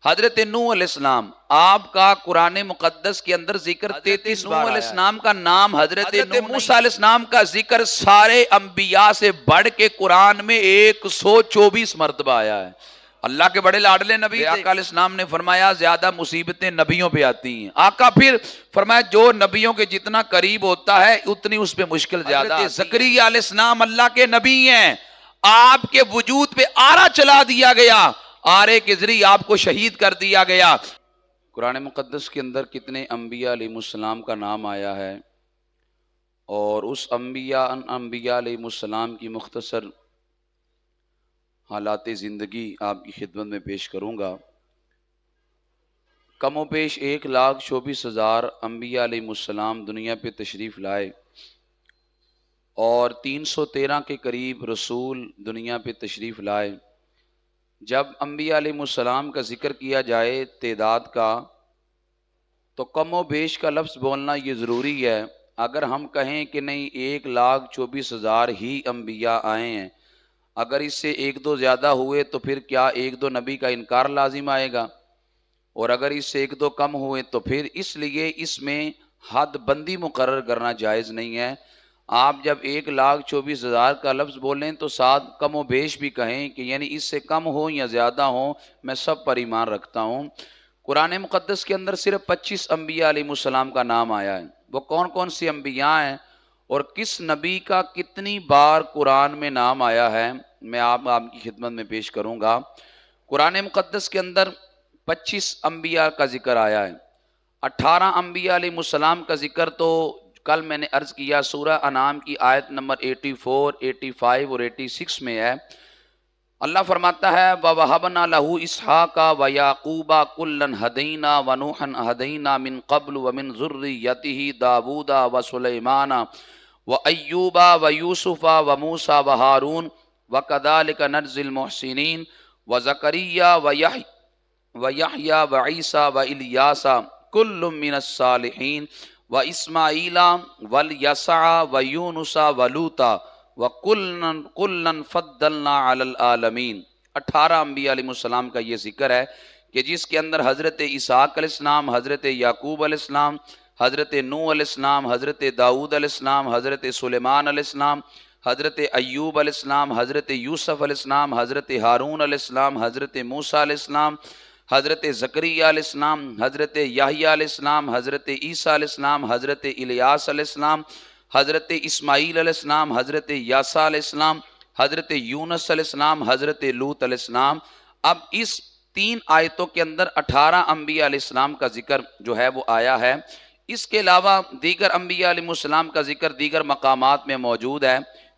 حضرت نوح علیہ السلام آپ کا قرآن مقدس کے اندر ذکر 33 بار علیہ السلام کا نام، حضرت موسیٰ علیہ السلام کا ذکر سارے انبیاء سے بڑھ کے قرآن میں 124 مرتبہ آیا ہے۔ اللہ کے بڑے لاڈلے نبی آقا علیہ السلام نے فرمایا زیادہ مصیبتیں نبیوں پہ آتی ہیں۔ آقا پھر فرمایا جو نبیوں کے جتنا قریب ہوتا ہے اتنی اس پہ مشکل زیادہ۔ حضرت زکریا علیہ السلام اللہ کے نبی ہیں، آپ کے وجود پہ آرا چلا دیا گیا، آرے کے ذریعے آپ کو شہید کر دیا گیا۔ قرآن مقدس کے اندر کتنے انبیاء علیہ السلام کا نام آیا ہے، اور اس انبیاء علیہ السلام کی مختصر حالات زندگی آپ کی خدمت میں پیش کروں گا۔ کم و بیش 1,24,000 انبیاء علیہ السلام دنیا پہ تشریف لائے، اور 313 کے قریب رسول دنیا پہ تشریف لائے۔ جب انبیاء علیہ السلام کا ذکر کیا جائے تعداد کا، تو کم و بیش کا لفظ بولنا یہ ضروری ہے۔ اگر ہم کہیں کہ نہیں 1,24,000 ہی انبیاء آئے ہیں، اگر اس سے ایک دو زیادہ ہوئے تو پھر کیا ایک دو نبی کا انکار لازم آئے گا؟ اور اگر اس سے ایک دو کم ہوئے تو پھر اس لیے اس میں حد بندی مقرر کرنا جائز نہیں ہے۔ آپ جب 1,24,000 کا لفظ بولیں تو ساتھ کم و بیش بھی کہیں کہ یعنی اس سے کم ہو یا زیادہ ہو میں سب پر ایمان رکھتا ہوں۔ قرآن مقدس کے اندر صرف 25 انبیاء علیہ السلام کا نام آیا ہے۔ وہ کون کون سی انبیاء ہیں اور کس نبی کا کتنی بار قرآن میں نام آیا ہے، میں آپ کی خدمت میں پیش کروں گا۔ قرآن مقدس کے اندر 25 انبیاء کا ذکر آیا ہے۔ 18 انبیاء علیہ السلام کا ذکر تو کل میں نے عرض کیا سورہ انعام کی آیت نمبر 84، 85 اور 86 میں ہے۔ اللہ فرماتا ہے وَوَهَبْنَا لَهُ إِسْحَاقَ وَيَعْقُوبَ كُلًّا هَدَيْنَا وَنُوحًا هَدَيْنَا مِن قَبْلُ وَمِن ذُرِّيَّتِهِ دَاوُودَ وَسُلَيْمَانَ وَأَيُّوبَ وَيُوسُفَ وَمُوسَى وَهَارُونَ وَكَذَلِكَ نَجْزِي الْمُحْسِنِينَ وَزَكَرِيَّا وَيَحْيَىٰ وَعِيسَىٰ وَإِلْيَاسَ كُلٌّ مِّنَ الصَّالِحِينَ وَإِسْمَاعِيلَ وَالْيَسَعَ وَيُونُسَ وَلُوطًا وَكُلًّا فَضَّلْنَا عَلَى الْعَالَمِينَ۔ 18 انبیاء علیہ السلام کا یہ ذکر ہے کہ جس کے اندر حضرت اسحاق علیہ السلام، حضرت یعقوب علیہ السلام، حضرت نوح علیہ السلام، حضرت داؤد علیہ السلام، حضرت سلیمان علیہ السلام، حضرت ایوب علیہ السلام، حضرت یوسف علیہ السلام، حضرت ہارون علیہ السلام، حضرت موسیٰ علیہ السلام، حضرت زکریا علیہ السلام، حضرت یحییٰ علیہ السلام، حضرت عیسیٰ علیہ السلام، حضرت الیاس علیہ السلام، حضرت اسماعیل علیہ السلام، حضرت یاسا علیہ السلام، حضرت یونس علیہ السلام، حضرت لوط علیہ السلام۔ اب اس 3 آیتوں کے اندر 18 انبیاء علیہ السلام کا ذکر جو ہے وہ آیا ہے۔ اس کے علاوہ دیگر انبیاء علیہ السلام کا ذکر دیگر مقامات میں موجود ہے،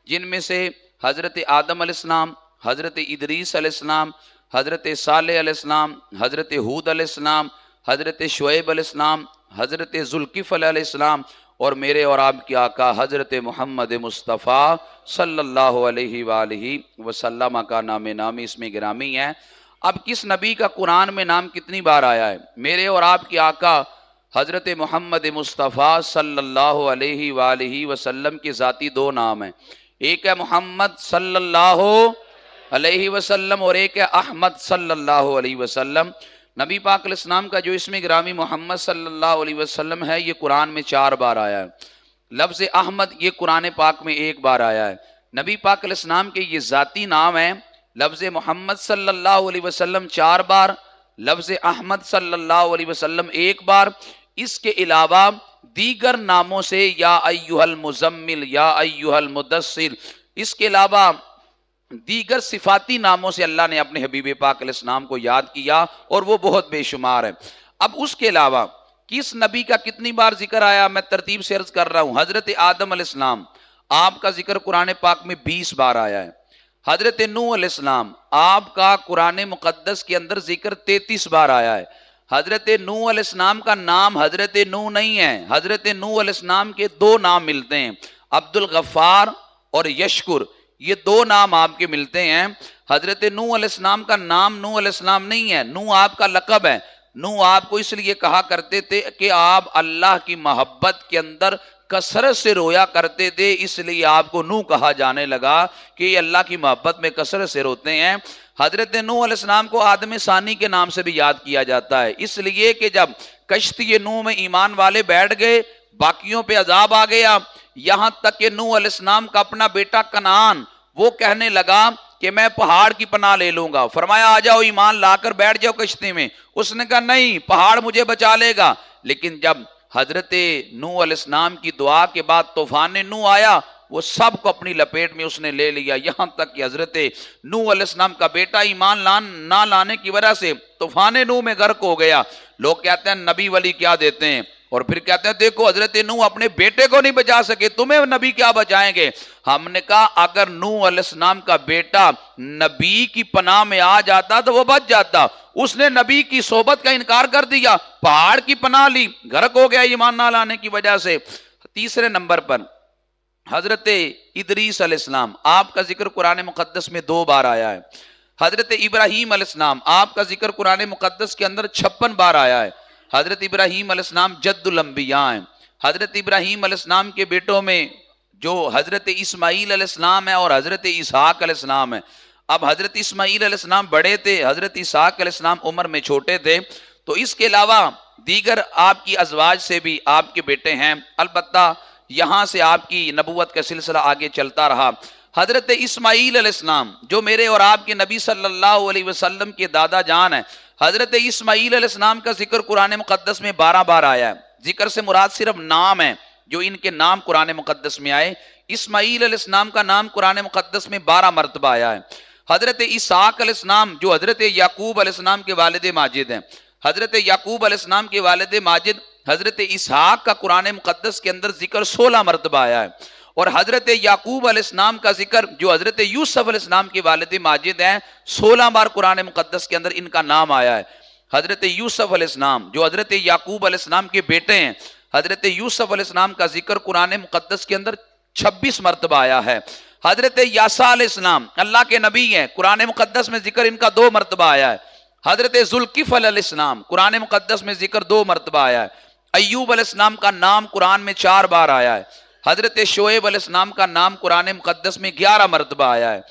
جن میں سے حضرت آدم علیہ السلام، حضرت ادریس علیہ السلام، حضرت صالح علیہ السلام، حضرت ہود علیہ السلام، حضرت شعیب علیہ السلام، حضرت ذوالکفل علیہ السلام، اور میرے اور آپ کے آقا حضرت محمد مصطفیٰ صلی اللہ علیہ وآلہ وسلم کا نام نامی اس میں گرامی ہے۔ اب کس نبی کا قرآن میں نام کتنی بار آیا ہے؟ میرے اور آپ کے آقا حضرت محمد مصطفیٰ صلی اللہ علیہ وآلہ وسلم کے ذاتی 2 نام ہیں، ایک ہے محمد صلی اللہ علیہ وسلم اور ایک ہے احمد صلی اللہ علیہ وسلم۔ نبی پاک علیہ السلام کا جو اسم گرامی محمد صلی اللہ علیہ وسلم ہے یہ قرآن میں 4 بار آیا ہے۔ لفظ احمد یہ قرآن پاک میں 1 بار آیا ہے۔ نبی پاک علیہ السلام کے یہ ذاتی نام ہے، لفظ محمد صلی اللہ علیہ وسلم 4 بار، لفظ احمد صلی اللہ علیہ وسلم 1 بار۔ اس کے علاوہ دیگر ناموں سے یا ایھا المزمل، یا ایھا المدثر، اس کے علاوہ دیگر صفاتی ناموں سے اللہ نے اپنے حبیب پاک علیہ السلام کو یاد کیا، اور وہ بہت بے شمار ہے۔ اب اس کے علاوہ کس نبی کا کتنی بار ذکر آیا میں ترتیب سے عرض کر رہا ہوں۔ حضرت آدم علیہ السلام آپ کا ذکر قرآن پاک میں 20 بار آیا ہے۔ حضرت نوح علیہ السلام آپ کا قرآن مقدس کے اندر ذکر 33 بار آیا ہے۔ حضرت نوح علیہ السلام کا نام حضرت نوح نہیں ہے، حضرت نوح علیہ السلام کے 2 نام ملتے ہیں، عبد الغفار اور یشکر، یہ 2 نام آپ کے ملتے ہیں۔ حضرت نوح علیہ السلام کا نام نوح علیہ السلام نہیں ہے، نوح آپ کا لقب ہے۔ نوح آپ کو اس لیے کہا کرتے تھے کہ آپ اللہ کی محبت کے اندر کثرت سے رویا کرتے تھے، اس لیے آپ کو نوح کہا جانے لگا کہ یہ اللہ کی محبت میں کثرت سے روتے ہیں۔ حضرت نوح علیہ السلام کو آدم ثانی کے نام سے بھی یاد کیا جاتا ہے، اس لیے کہ جب کشتی نوح میں ایمان والے بیٹھ گئے، باقیوں پہ عذاب آ گیا، یہاں تک کہ نوح علیہ السلام کا اپنا بیٹا کنعان وہ کہنے لگا کہ میں پہاڑ کی پناہ لے لوں گا، فرمایا آ جاؤ ایمان لا کر بیٹھ جاؤ کشتی میں، اس نے کہا نہیں، پہاڑ مجھے بچا لے گا۔ لیکن جب حضرت نوح علیہ السلام کی دعا کے بعد طوفان نوح آیا، وہ سب کو اپنی لپیٹ میں اس نے لے لیا، یہاں تک کہ حضرت نوح علیہ السلام کا بیٹا ایمان نہ لانے کی وجہ سے طوفان نوح میں غرق ہو گیا۔ لوگ کہتے ہیں نبی ولی کیا دیتے ہیں، اور پھر کہتے ہیں دیکھو حضرت نوح اپنے بیٹے کو نہیں بچا سکے، تمہیں نبی کیا بچائیں گے؟ ہم نے کہا اگر نوح علیہ السلام کا بیٹا نبی کی پناہ میں آ جاتا تو وہ بچ جاتا، اس نے نبی کی صحبت کا انکار کر دیا، پہاڑ کی پناہ لی، غرق ہو گیا ایمان نہ لانے کی وجہ سے۔ تیسرے نمبر پر حضرت ادریس علیہ السلام، آپ کا ذکر قرآن مقدس میں 2 بار آیا ہے۔ حضرت ابراہیم علیہ السلام، آپ کا ذکر قرآن مقدس کے اندر 56 بار آیا ہے۔ حضرت ابراہیم علیہ السلام جد الانبیاء ہیں۔ حضرت ابراہیم علیہ السلام کے بیٹوں میں جو حضرت اسماعیل علیہ السلام ہے اور حضرت اسحاق علیہ السلام ہے۔ اب حضرت اسماعیل علیہ السلام بڑے تھے، حضرت اسحاق علیہ السلام عمر میں چھوٹے تھے، تو اس کے علاوہ دیگر آپ کی ازواج سے بھی آپ کے بیٹے ہیں، البتہ یہاں سے آپ کی نبوت کا سلسلہ آگے چلتا رہا۔ حضرت اسماعیل علیہ السلام جو میرے اور آپ کے نبی صلی اللہ علیہ وسلم کے دادا جان ہیں، حضرت اسماعیل علیہ السلام کا ذکر قرآن مقدس میں 12 بار آیا ہے۔ ذکر سے مراد صرف نام ہے، جو ان کے نام قرآن مقدس میں آئے۔ اسماعیل علیہ السلام کا نام قرآن مقدس میں 12 مرتبہ آیا ہے۔ حضرت اسحاق علیہ السلام جو حضرت یعقوب علیہ السلام کے والد ماجد ہیں، حضرت یعقوب علیہ السلام کے والد ماجد حضرت اسحاق کا قرآن مقدس کے اندر ذکر 16 مرتبہ آیا ہے، اور حضرت یعقوب علیہ السلام کا ذکر جو حضرت یوسف علیہ السلام کے والد ماجد ہیں 16 بار قرآن مقدس کے اندر ان کا نام آیا ہے۔ حضرت یوسف علیہ السلام جو حضرت یعقوب علیہ السلام کے بیٹے ہیں، حضرت یوسف علیہ السلام کا ذکر قرآن مقدس کے اندر 26 مرتبہ آیا ہے۔ حضرت یاسا علیہ السلام اللہ کے نبی ہیں، قرآن مقدس میں ذکر ان کا 2 مرتبہ آیا ہے۔ حضرت ذوالکفل علیہ السلام قرآن مقدس میں ذکر 2 مرتبہ آیا ہے۔ ایوب علیہ السلام کا نام قرآن میں 4 بار آیا ہے۔ حضرت شعیب علیہ السلام کا نام قرآن مقدس میں 11 مرتبہ آیا ہے۔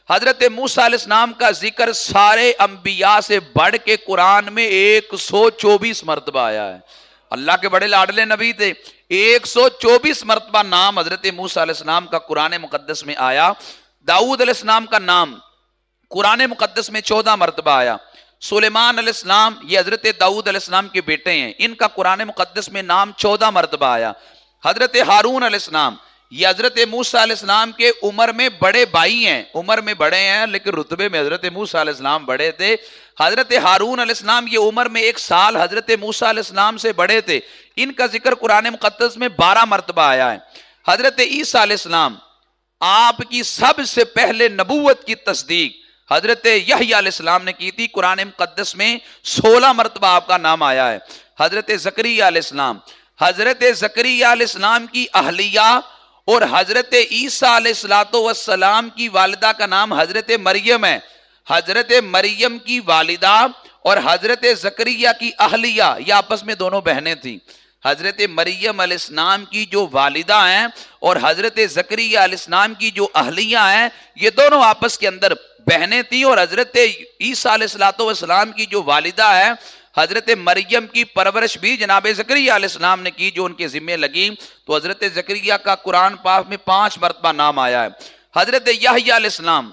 حضرت موسیٰ علیہ السلام کا ذکر سارے انبیاء سے بڑھ کے قرآن میں 124 مرتبہ آیا ہے۔ اللہ کے بڑے لاڈلے نبی تھے، 124 مرتبہ نام حضرت موسیٰ علیہ السلام کا قرآن مقدس میں آیا۔ داؤد علیہ السلام کا نام قرآن مقدس میں 14 مرتبہ آیا۔ سلیمان علیہ السلام یہ حضرت داؤد علیہ السلام کے بیٹے ہیں، ان کا قرآن مقدس میں نام 14 مرتبہ آیا۔ حضرت ہارون علیہ السلام یہ حضرت موسیٰ علیہ السلام کے عمر میں بڑے بھائی ہیں، عمر میں بڑے ہیں لیکن رتبے میں حضرت موسیٰ علیہ السلام بڑے تھے۔ حضرت ہارون علیہ السلام یہ عمر میں 1 سال حضرت موسیٰ علیہ السلام سے بڑے تھے، ان کا ذکر قرآن مقدس میں 12 مرتبہ آیا ہے۔ حضرت عیسیٰ علیہ السلام آپ کی سب سے پہلے نبوت کی تصدیق حضرت یحییٰ علیہ السلام نے کی تھی، قرآن مقدس میں 16 مرتبہ آپ کا نام آیا ہے۔ حضرت زکریا علیہ السلام، حضرت زکریا علیہ السلام کی اہلیہ اور حضرت عیسیٰ علیہ السلام کی والدہ کا نام حضرت مریم ہے۔ حضرت مریم کی والدہ اور حضرت زکریا کی اہلیہ یہ آپس میں دونوں بہنیں تھیں۔ حضرت مریم علیہ السلام کی جو والدہ ہیں اور حضرت زکریا علیہ السلام کی جو اہلیہ ہیں یہ دونوں آپس کے اندر بہنیں تھیں، اور حضرت عیسیٰ علیہ السلام کی جو والدہ ہے حضرت مریم کی پرورش بھی جناب زکریا علیہ السلام نے کی جو ان کے ذمہ لگی۔ تو حضرت زکریا کا قرآن پاک میں 5 مرتبہ نام آیا ہے۔ حضرت یحییٰ علیہ السلام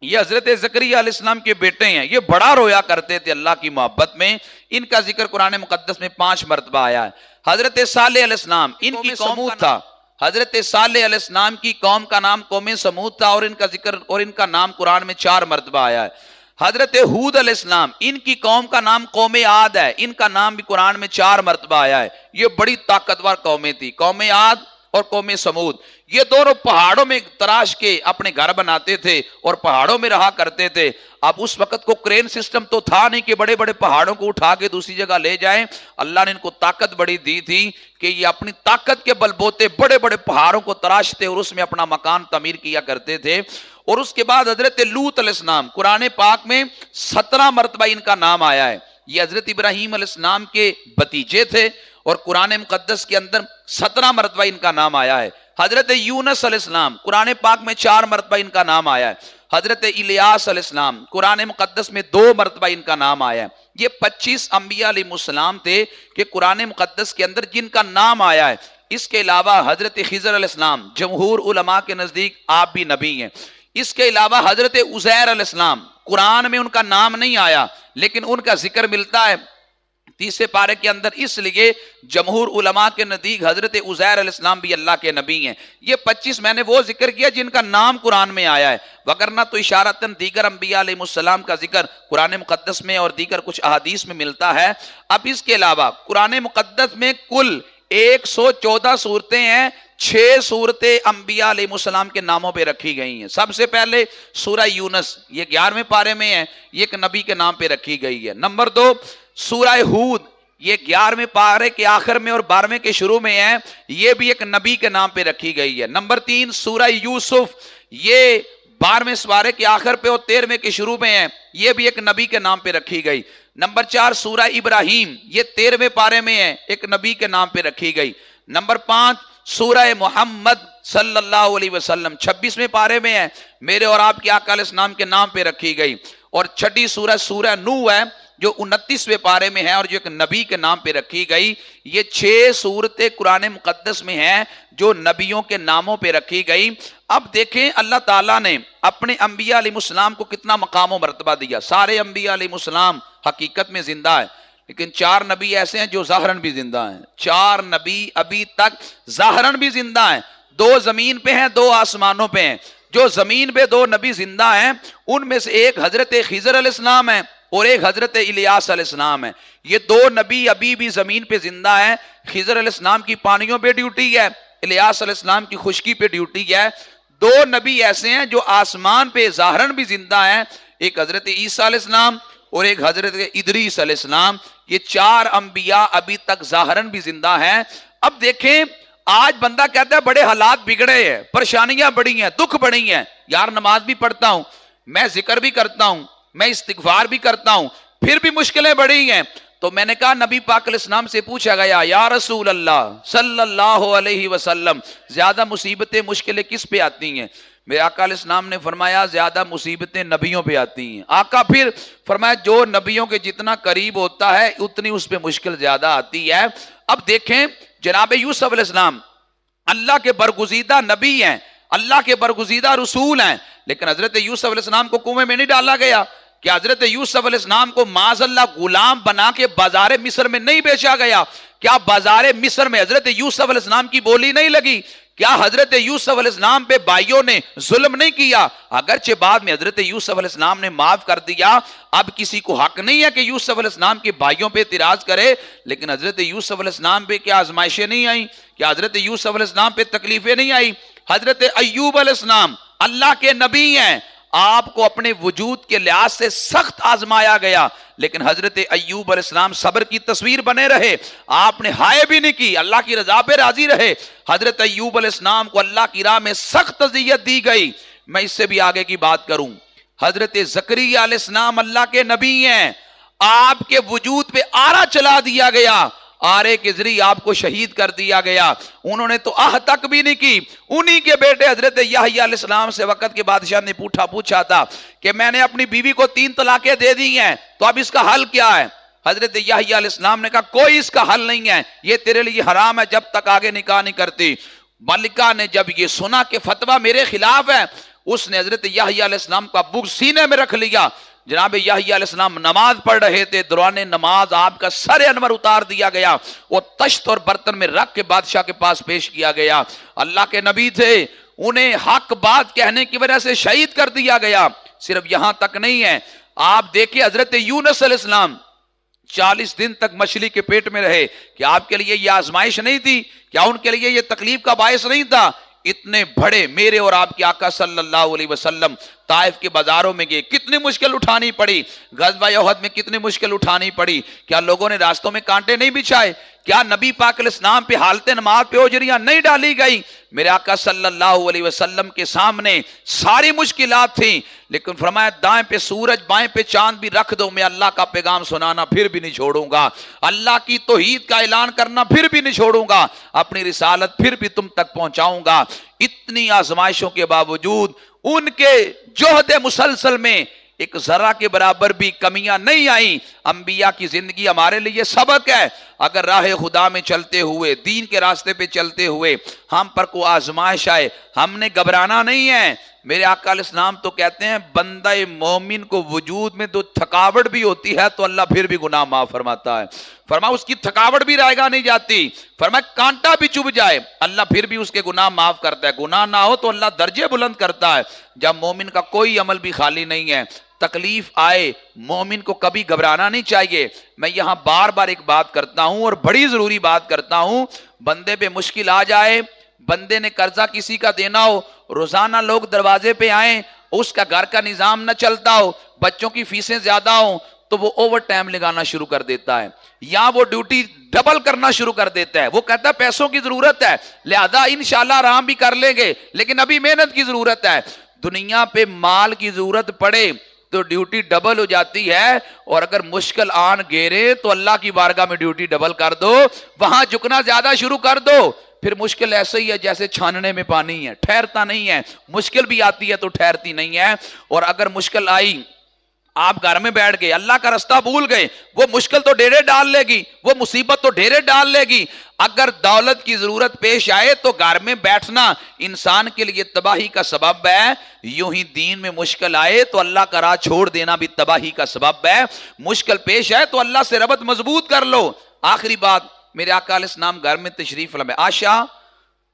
یہ حضرت زکریا علیہ السلام کے بیٹے ہیں، یہ بڑا رویا کرتے تھے اللہ کی محبت میں، ان کا ذکر قرآن مقدس میں 5 مرتبہ آیا ہے۔ حضرت صالح علیہ السلام ان کی قوم تھا، حضرت صالح علیہ السلام کی قوم کا نام قوم سمود تھا، اور ان کا ذکر اور ان کا نام قرآن میں 4 مرتبہ آیا ہے۔ حضرت ہود علیہ السلام ان کی قوم کا نام قوم عاد ہے، ان کا نام بھی قرآن میں 4 مرتبہ آیا ہے۔ یہ بڑی طاقتور قومیں تھی، قوم عاد اور قوم سمود، یہ دونوں پہاڑوں میں تراش کے اپنے گھر بناتے تھے اور پہاڑوں میں رہا کرتے تھے۔ اب اس وقت کو کرین سسٹم تو تھا نہیں کہ بڑے بڑے پہاڑوں کو اٹھا کے دوسری جگہ لے جائیں، اللہ نے ان کو طاقت بڑی دی تھی کہ یہ اپنی طاقت کے بل بوتے بڑے بڑے پہاڑوں کو تراشتے اور اس میں اپنا مکان تعمیر کیا کرتے تھے۔ اور اس کے بعد حضرت لوط علیہ السلام قرآن پاک میں 17 مرتبہ ان کا نام آیا ہے۔ یہ حضرت ابراہیم علیہ السلام کے بتیجے تھے اور قرآن مقدس کے اندر 17 مرتبہ ان کا نام آیا ہے۔ حضرت یونس علیہ السلام قرآن پاک میں 4 مرتبہ ان کا نام آیا ہے۔ حضرت الیاس علیہ السلام قرآن مقدس میں 2 مرتبہ ان کا نام آیا ہے۔ یہ 25 انبیاء علیہ السلام تھے کہ قرآن مقدس کے اندر جن کا نام آیا ہے۔ اس کے علاوہ حضرت خضر علیہ السلام جمہور علماء کے نزدیک آپ بھی نبی ہیں۔ اس کے علاوہ حضرت عزیر علیہ السلام قرآن میں ان کا نام نہیں آیا لیکن ان کا ذکر ملتا ہے 30 پارے کے اندر، اس لیے جمہور علماء کے نزدیک حضرت عزیر علیہ السلام بھی اللہ کے نبی ہیں۔ یہ 25 میں نے وہ ذکر کیا جن کا نام قرآن میں آیا ہے، وگرنہ تو اشارتاً دیگر انبیاء علیہ السلام کا ذکر قرآن مقدس میں اور دیگر کچھ احادیث میں ملتا ہے۔ اب اس کے علاوہ قرآن مقدس میں کل 114 صورتیں ہیں، 6 صورتیں انبیاء علیہ السلام کے ناموں پہ رکھی گئی ہیں۔ سب سے پہلے سورہ یونس، یہ 11ویں پارے میں ہے، یہ ایک نبی کے نام پہ رکھی گئی ہے۔ نمبر 2 سورہ ہود، یہ 11ویں پارے کے آخر میں اور 12ویں کے شروع میں ہے، یہ بھی ایک نبی کے نام پہ رکھی گئی ہے۔ نمبر 3 سورہ یوسف، یہ 12ویں پارے کے آخر پہ اور 13ویں کے شروع میں ہے، یہ بھی ایک نبی کے نام پہ رکھی گئی۔ نمبر 4 سورہ ابراہیم، یہ 13ویں پارے میں ہے، ایک نبی کے نام پہ رکھی گئی۔ نمبر 5 سورہ محمد صلی اللہ علیہ وسلم، 26ویں پارے میں ہے، میرے اور آپ کے آقا علیہ السلام کے نام پہ رکھی گئی۔ اور چھٹی سورہ نوح ہے جو 29ویں پارے میں ہے اور جو ایک نبی کے نام پہ رکھی گئی۔ یہ 6 صورتیں قرآن مقدس میں ہیں جو نبیوں کے ناموں پہ رکھی گئی۔ اب دیکھیں اللہ تعالیٰ نے اپنے انبیاء علیہ السلام کو کتنا مقام و مرتبہ دیا۔ سارے انبیاء علیہ السلام حقیقت میں زندہ ہے، لیکن 4 نبی ایسے ہیں جو ظاہراً بھی زندہ ہیں۔ 4 نبی ابھی تک ظاہراً بھی زندہ ہیں، 2 زمین پہ ہیں، 2 آسمانوں پہ ہیں۔ جو زمین پہ 2 نبی زندہ ہیں ان میں سے ایک حضرت خضر علیہ السلام ہے اور ایک حضرت الیاس علیہ السلام ہے۔ یہ 2 نبی ابھی بھی زمین پہ زندہ ہیں۔ خضر علیہ السلام کی پانیوں پہ ڈیوٹی ہے، الیاس علیہ السلام کی خشکی پہ ڈیوٹی ہے۔ 2 نبی ایسے ہیں جو آسمان پہ ظاہراً بھی زندہ ہیں، ایک حضرت عیسیٰ علیہ السلام اور ایک حضرت ادریس علیہ السلام۔ یہ 4 انبیاء ابھی تک ظاہراً بھی زندہ ہیں۔ اب دیکھیں آج بندہ کہتا ہے بڑے حالات بگڑے ہیں، پریشانیاں بڑی ہیں، دکھ بڑی ہیں، یار نماز بھی پڑھتا ہوں، میں ذکر بھی کرتا ہوں، میں استغفار بھی کرتا ہوں، پھر بھی مشکلیں بڑی ہیں۔ تو میں نے کہا نبی پاک علیہ السلام سے پوچھا گیا یا رسول اللہ صلی اللہ علیہ وسلم زیادہ مصیبتیں مشکلیں کس پہ آتی ہیں؟ میرے آقا علیہ السلام نے فرمایا زیادہ مصیبتیں نبیوں پہ آتی ہیں۔ آقا پھر فرمایا جو نبیوں کے جتنا قریب ہوتا ہے اتنی اس پہ مشکل زیادہ آتی ہے۔ اب دیکھیں جناب یوسف علیہ السلام اللہ کے برگزیدہ نبی ہیں، اللہ کے برگزیدہ رسول ہیں، لیکن حضرت یوسف علیہ السلام کو کنویں میں نہیں ڈالا گیا کہ حضرت یوسف علیہ السلام کو معاذ اللہ غلام بنا کے بازار مصر میں نہیں بیچا گیا؟ کیا بازار مصر میں حضرت یوسف علیہ السلام کی بولی نہیں لگی؟ کیا حضرت یوسف علیہ السلام پہ بھائیوں نے ظلم نہیں کیا؟ اگرچہ بعد میں حضرت یوسف علیہ السلام نے معاف کر دیا، اب کسی کو حق نہیں ہے کہ یوسف علیہ السلام کے بھائیوں پہ اعتراض کرے، لیکن حضرت یوسف علیہ السلام پہ کیا آزمائشیں نہیں آئیں؟ کیا حضرت یوسف علیہ السلام پہ تکلیفیں نہیں آئی؟ حضرت ایوب علیہ السلام اللہ کے نبی ہیں، آپ کو اپنے وجود کے لحاظ سے سخت آزمایا گیا، لیکن حضرت ایوب علیہ السلام صبر کی تصویر بنے رہے، آپ نے ہائے بھی نہیں کی، اللہ کی رضا پہ راضی رہے۔ حضرت ایوب علیہ السلام کو اللہ کی راہ میں سخت اذیت دی گئی۔ میں اس سے بھی آگے کی بات کروں، حضرت زکریا علیہ السلام اللہ کے نبی ہیں، آپ کے وجود پہ آرا چلا دیا گیا، آرے کے ذریعے آپ کو شہید کر دیا گیا، انہوں نے تو آہ تک بھی نہیں کی۔ انہی کے بیٹے حضرت یحییٰ علیہ السلام سے وقت کے بادشاہ نے پوچھا تھا کہ میں نے اپنی بیوی کو 3 طلاقیں دے دی ہیں، تو اب اس کا حل کیا ہے؟ حضرت یحییٰ علیہ السلام نے کہا کوئی اس کا حل نہیں ہے، یہ تیرے لیے حرام ہے جب تک آگے نکاح نہیں کرتی۔ ملکہ نے جب یہ سنا کہ فتویٰ میرے خلاف ہے، اس نے حضرت یحییٰ علیہ السلام کا بغض سینے میں رکھ لیا۔ جناب یحییٰ علیہ السلام نماز پڑھ رہے تھے، دوران نماز آپ کا سر انور اتار دیا گیا، وہ تشت اور برتن میں رکھ کے بادشاہ کے پاس پیش کیا گیا۔ اللہ کے نبی تھے، انہیں حق بات کہنے کی وجہ سے شہید کر دیا گیا۔ صرف یہاں تک نہیں ہے، آپ دیکھیں حضرت یونس علیہ السلام 40 دن تک مچھلی کے پیٹ میں رہے، کیا آپ کے لیے یہ آزمائش نہیں تھی؟ کیا ان کے لیے یہ تکلیف کا باعث نہیں تھا؟ اتنے بڑے میرے اور آپ کے آقا صلی اللہ علیہ وسلم طائف کے بازاروں میں گئے، کتنی مشکل اٹھانی پڑی، غزوہ احد میں کتنی مشکل اٹھانی پڑی، کیا لوگوں نے راستوں میں کانٹے نہیں بچھائے؟ کیا نبی پاک علیہ السلام پہ حالت نماز پہ اجریاں نہیں ڈالی گئی؟ میرے آقا صلی اللہ علیہ وسلم کے سامنے ساری مشکلات تھیں، لیکن فرمایا دائیں پہ سورج بائیں پہ چاند بھی رکھ دو، میں اللہ کا پیغام سنانا پھر بھی نہیں چھوڑوں گا، اللہ کی توحید کا اعلان کرنا پھر بھی نہیں چھوڑوں گا، اپنی رسالت پھر بھی تم تک پہنچاؤں گا۔ اتنی آزمائشوں کے باوجود ان کے جہد مسلسل میں ایک ذرہ کے برابر بھی کمیاں نہیں آئیں۔ انبیاء کی زندگی ہمارے لیے سبق ہے، اگر راہ خدا میں چلتے ہوئے، دین کے راستے پہ چلتے ہوئے ہم پر کوئی آزمائش آئے، ہم نے گھبرانا نہیں ہے۔ میرے آقا علیہ السلام تو کہتے ہیں بندہ مومن کو وجود میں تو تھکاوٹ بھی ہوتی ہے تو اللہ پھر بھی گناہ معاف فرماتا ہے، فرمایا اس کی تھکاوٹ بھی رائے گا نہیں جاتی، فرمایا کانٹا بھی چبھ جائے اللہ پھر بھی اس کے گناہ معاف کرتا ہے، گناہ نہ ہو تو اللہ درجے بلند کرتا ہے۔ جب مومن کا کوئی عمل بھی خالی نہیں ہے، تکلیف آئے مومن کو کبھی گھبرانا نہیں چاہیے۔ میں یہاں بار بار ایک بات کرتا ہوں اور بڑی ضروری بات کرتا ہوں، بندے پہ مشکل آ جائے، بندے نے قرضہ کسی کا دینا ہو، روزانہ لوگ دروازے پہ آئیں، اس کا گھر کا نظام نہ چلتا ہو، بچوں کی فیسیں زیادہ ہوں تو وہ اوور ٹائم لگانا شروع کر دیتا ہے، یا وہ ڈیوٹی ڈبل کرنا شروع کر دیتا ہے۔ وہ کہتا ہے پیسوں کی ضرورت ہے لہذا انشاءاللہ آرام بھی کر لیں گے لیکن ابھی محنت کی ضرورت ہے۔ دنیا پہ مال کی ضرورت پڑے تو ڈیوٹی ڈبل ہو جاتی ہے، اور اگر مشکل آن گھیرے تو اللہ کی بارگاہ میں ڈیوٹی ڈبل کر دو، وہاں جھکنا زیادہ شروع کر دو۔ پھر مشکل ایسے ہی ہے جیسے چھاننے میں پانی ہے، ٹھہرتا نہیں ہے، مشکل بھی آتی ہے تو ٹھہرتی نہیں ہے۔ اور اگر مشکل آئی، آپ گھر میں بیٹھ گئے، اللہ کا رستہ بھول گئے، وہ مشکل تو ڈھیرے ڈال لے گی، وہ مصیبت تو ڈھیرے ڈال لے گی۔ اگر دولت کی ضرورت پیش آئے تو گھر میں بیٹھنا انسان کے لیے تباہی کا سبب ہے، یوں ہی دین میں مشکل آئے تو اللہ کا راہ چھوڑ دینا بھی تباہی کا سبب ہے۔ مشکل پیش آئے تو اللہ سے ربط مضبوط کر لو۔ آخری بات، میرے آقا علیہ السلام گھر میں تشریف لائے، عائشہ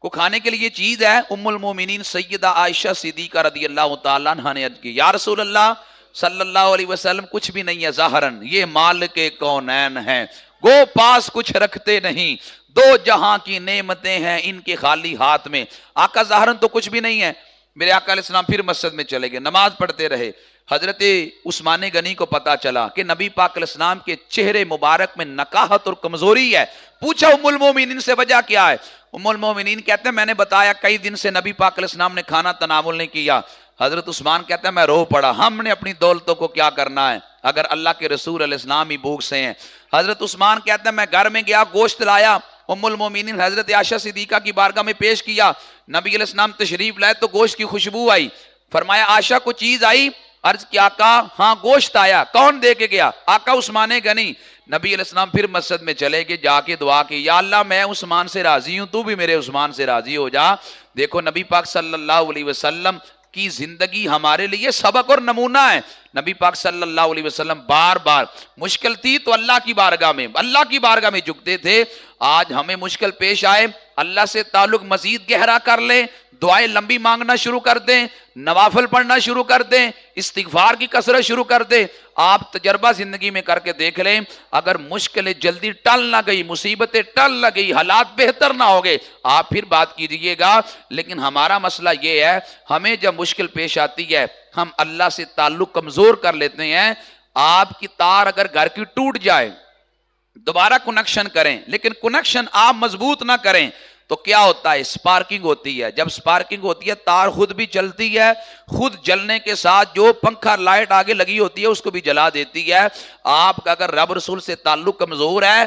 کو کھانے کے لیے چیز ہے، ام المومنین سیدہ عائشہ صدیقہ رضی اللہ تعالیٰ عنہا نے عرض کی، یا رسول اللہ صلی اللہ علیہ وسلم کچھ بھی نہیں ہے ظاہراً، یہ مالک کونین ہیں، گو پاس کچھ رکھتے نہیں، دو جہاں کی نعمتیں ہیں ان کے خالی ہاتھ میں۔ آقا ظاہراً تو کچھ بھی نہیں ہے۔ میرے آقا علیہ السلام پھر مسجد میں چلے گئے، نماز پڑھتے رہے۔ حضرت عثمان غنی کو پتا چلا کہ نبی پاک علیہ السلام کے چہرے مبارک میں نکاہت اور کمزوری ہے، پوچھا ام المومنین سے وجہ کیا ہے؟ ام المومنین کہتے ہیں میں نے بتایا کئی دن سے نبی پاک علیہ السلام نے کھانا تناول نہیں کیا۔ حضرت عثمان کہتا ہے میں رو پڑا، ہم نے اپنی دولتوں کو کیا کرنا ہے اگر اللہ کے رسول علیہ السلام ہی بھوک سے ہیں۔ حضرت عثمان کہتا ہے میں گھر میں گیا، گوشت لایا، ام المومنین حضرت عائشہ صدیقہ کی بارگاہ میں پیش کیا، نبی علیہ السلام تشریف لائے تو گوشت کی خوشبو آئی، فرمایا عائشہ کو چیز آئی؟ عرض کیا آقا ہاں گوشت آیا، کون دے کے گیا؟ آقا عثمان غنی۔ نبی علیہ السلام پھر مسجد میں چلے گئے، جا کے دعا کی، یا اللہ میں عثمان سے راضی ہوں، تو بھی میرے عثمان سے راضی ہو جا۔ دیکھو نبی پاک صلی اللہ علیہ وسلم کی زندگی ہمارے لیے سبق اور نمونہ ہے۔ نبی پاک صلی اللہ علیہ وسلم بار بار مشکل تھی تو اللہ کی بارگاہ میں جھکتے تھے۔ آج ہمیں مشکل پیش آئے، اللہ سے تعلق مزید گہرا کر لیں، دعائیں لمبی مانگنا شروع کر دیں، نوافل پڑھنا شروع کر دیں، استغفار کی کثرت شروع کر دیں۔ آپ تجربہ زندگی میں کر کے دیکھ لیں، اگر مشکلیں جلدی ٹل نہ گئی، مصیبتیں ٹل نہ گئی، حالات بہتر نہ ہو گئے، آپ پھر بات کیجئے گا۔ لیکن ہمارا مسئلہ یہ ہے، ہمیں جب مشکل پیش آتی ہے ہم اللہ سے تعلق کمزور کر لیتے ہیں۔ آپ کی تار اگر گھر کی ٹوٹ جائے دوبارہ کنیکشن کریں، لیکن کنیکشن آپ مضبوط نہ کریں تو کیا ہوتا ہے؟ سپارکنگ ہوتی ہے۔ جب سپارکنگ ہوتی ہے تار خود بھی چلتی ہے، خود جلنے کے ساتھ جو پنکھا لائٹ آگے لگی ہوتی ہے اس کو بھی جلا دیتی ہے۔ آپ کا اگر رب رسول سے تعلق کمزور ہے،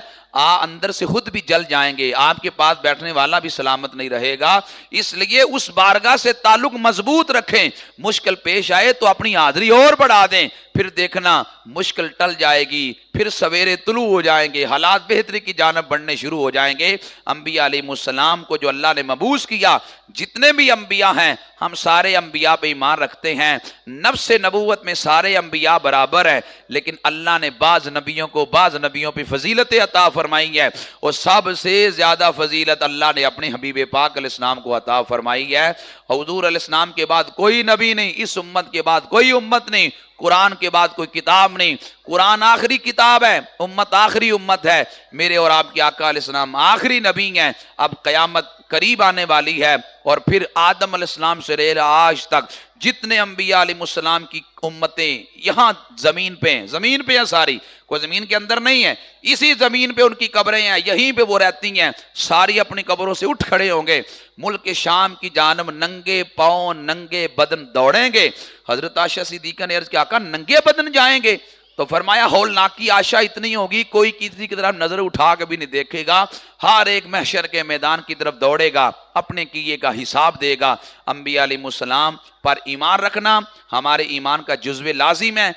اندر سے خود بھی جل جائیں گے، آپ کے پاس بیٹھنے والا بھی سلامت نہیں رہے گا۔ اس لیے اس بارگاہ سے تعلق مضبوط رکھیں، مشکل پیش آئے تو اپنی حاضری اور بڑھا دیں، پھر دیکھنا مشکل ٹل جائے گی، پھر سویرے طلوع ہو جائیں گے، حالات بہتری کی جانب بڑھنے شروع ہو جائیں گے۔ انبیاء علیہ السلام کو جو اللہ نے مبعوث کیا، جتنے بھی انبیاء ہیں ہم سارے انبیاء پہ ایمان رکھتے ہیں، نفس نبوت میں سارے انبیاء برابر ہیں، لیکن اللہ نے بعض نبیوں پہ فضیلت عطا فرمائی ہے، اور سب سے زیادہ فضیلت اللہ نے اپنے حبیب پاک علیہ السلام کو عطا فرمائی ہے۔ حضور علیہ السلام کے بعد کوئی نبی نہیں، اس امت کے بعد کوئی امت نہیں، قرآن کے بعد کوئی کتاب نہیں، قرآن آخری کتاب ہے، امت آخری امت ہے، میرے اور آپ کے آقا علیہ السلام آخری نبی ہیں۔ اب قیامت قریب آنے والی ہے، اور پھر آدم علیہ السلام سے لے آج تک جتنے انبیاء علیہ السلام کی امتیں یہاں زمین پہ ہیں ساری، کوئی زمین کے اندر نہیں ہے، اسی زمین پہ ان کی قبریں ہیں، یہیں پہ وہ رہتی ہیں، ساری اپنی قبروں سے اٹھ کھڑے ہوں گے، ملک شام کی جانب ننگے پاؤں ننگے بدن دوڑیں گے۔ حضرت عائشہ صدیقہ نے عرض کیا، آقا ننگے بدن جائیں گے؟ تو فرمایا ہولناک کی آشا اتنی ہوگی کوئی کسی کی طرف نظر اٹھا کے بھی نہیں دیکھے گا، ہر ایک محشر کے میدان کی طرف دوڑے گا، اپنے کیے کا حساب دے گا۔ انبیاء علیہ السلام پر ایمان رکھنا ہمارے ایمان کا جزو لازم ہے،